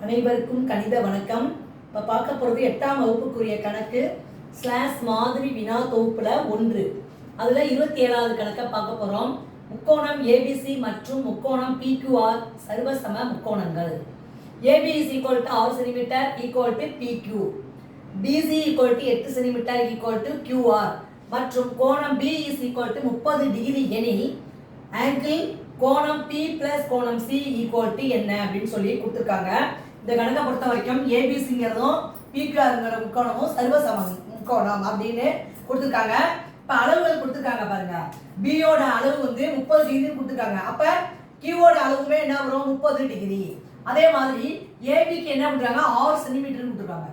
அனைவருக்கும் கணித வணக்கம். இப்போ பார்க்க போகிறது 8ஆம் வகுப்புக்குரிய கணக்கு ஸ்லாஷ் மாதிரி வினா தொகுப்புல 1. அதில் 27வது கணக்கை பார்க்க போகிறோம். முக்கோணம் ஏபிசி மற்றும் முக்கோணம் பிக்யூஆர் சர்வசம முக்கோணங்கள். AB is equal to 6 centimetre equal to PQ, BC equal to 8 centimetre equal to QR மற்றும் கோணம் B is equal to 30 degree எனில் ஆங்கிள் கோணம் பி பிளஸ் கோணம் சி ஈக்குவல் டு என்ன அப்படின்னு சொல்லி கொடுத்துருக்காங்க. இந்த கணக்கை பொறுத்த வரைக்கும் ஏபிசிங்கிறதும் பிக்யூஆர்ங்கிற முக்கோணமும் சர்வசம முக்கோணம் அப்படின்னு கொடுத்துருக்காங்க. இப்போ அளவுகள் கொடுத்துருக்காங்க பாருங்க. பியோட அளவு வந்து 30 டிகிரி கொடுத்துருக்காங்க. அப்போ கியூவோட அளவுமே என்ன வரும்? 30 டிகிரி. அதே மாதிரி ஏபிக்கு என்ன பண்ணுறாங்க? 6 சென்டிமீட்டர் கொடுத்துருக்காங்க.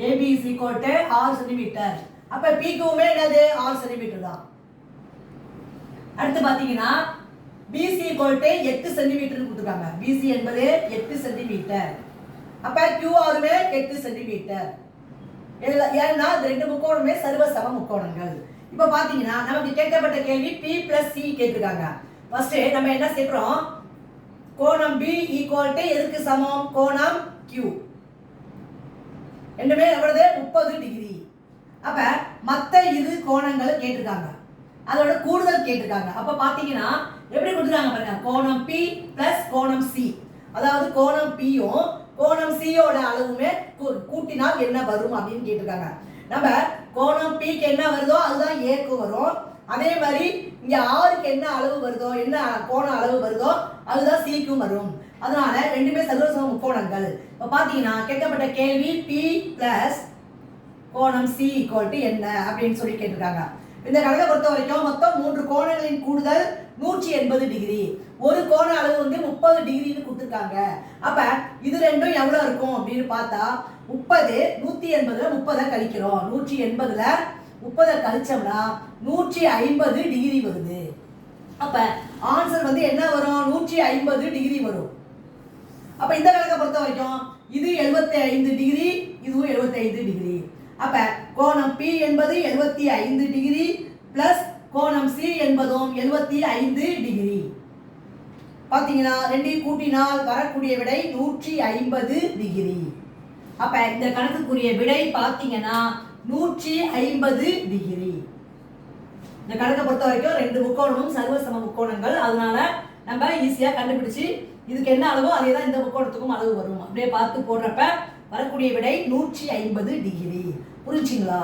AB is equal to 6 centimetre. அப்போ பிக்யூவுமே என்னது? 6 சென்டிமீட்டர் தான். அடுத்து பார்த்தீங்கன்னா பிசி ஈக்குவல் டு 8 சென்டிமீட்டர் கொடுத்துருக்காங்க. பிசி என்பது 8 சென்டிமீட்டர். அப்போ கியூஆருமே 8 சென்டிமீட்டர். ஏன்னா இந்த ரெண்டு முக்கோணமே சர்வசம முக்கோணங்கள். இப்போ பார்த்தீங்கன்னா நமக்கு கேட்கப்பட்ட கேள்வி பி பிளஸ் சி கேட்டிருக்காங்க. ஃபர்ஸ்ட் நம்ம என்ன சேர்க்கிறோம்? கோணம் பி ஈக்குவல் டு எதுக்கு சமம்? கோணம் கியூ. ரெண்டுமே எவ்வளவு? 30 டிகிரி. அப்ப மற்ற இரு கோணங்கள் கேட்டிருக்காங்க, அதோட கூடுதல் கேட்டிருக்காங்க. அப்ப பாத்தீங்கன்னா எப்படி கொடுத்துருக்காங்க பாருங்க. கோணம் பி பிளஸ் கோணம் சி, அதாவது கோணம் பியும் கோணம் சியோட அளவுமே கூட்டினால் என்ன வரும் அப்படின்னு கேட்டிருக்காங்க. நம்ம கோணம் பிக்கு என்ன வருதோ அதுதான் ஏக்கு வரும். அதே மாதிரி இங்க ஆருக்கு என்ன அளவு வருதோ, என்ன கோண அளவு வருதோ அதுதான் சிக்கும் வரும். அதனால ரெண்டுமே சர்வசம முக்கோணங்கள். இப்ப பாத்தீங்கன்னா கேட்கப்பட்ட கேள்வி பி பிளஸ் கோணம் சி ஈக்குவல் டு என்ன அப்படின்னு சொல்லி கேட்டிருக்காங்க. இந்த கணக்கை பொறுத்த வரைக்கும் மொத்தம் 3 கோணங்களின் கூடுதல் 180 டிகிரி. ஒரு கோண அளவு வந்து 30 டிகிரின்னு கொடுத்துருக்காங்க. அப்ப இது ரெண்டும் எவ்வளவு இருக்கும் அப்படின்னு பார்த்தா 30 180ல 30 கழிக்கிறோம். 180ல 30 கழிச்சோம்னா 150 டிகிரி வருது. அப்ப ஆன்சர் வந்து என்ன வரும்? 150 டிகிரி வரும். அப்ப இந்த கணக்கை பொறுத்த வரைக்கும் இது 75 டிகிரி, இதுவும் 75 டிகிரி. அப்ப கோணம் P என்பது 75 டிகிரி பிளஸ் கோணம் C என்பதும் 75 டிகிரி. பாத்தீங்கன்னா ரெண்டையும் கூட்டினால் வரக்கூடிய விடை 150 டிகிரி. அப்ப இந்த கணக்குக்குரிய விடை பாத்தீங்கன்னா 150 டிகிரி. இந்த கணக்கை பொறுத்த வரைக்கும் ரெண்டு முக்கோணமும் சர்வசம முக்கோணங்கள். அதனால நம்ம ஈஸியா கண்டுபிடிச்சு இதுக்கு என்ன அளவோ அதே தான் இந்த முக்கோணத்துக்கும் அளவு வரும். அப்படியே பார்த்து போடுறப்ப வரக்கூடிய விடை 150 டிகிரி. புரிஞ்சுங்களா?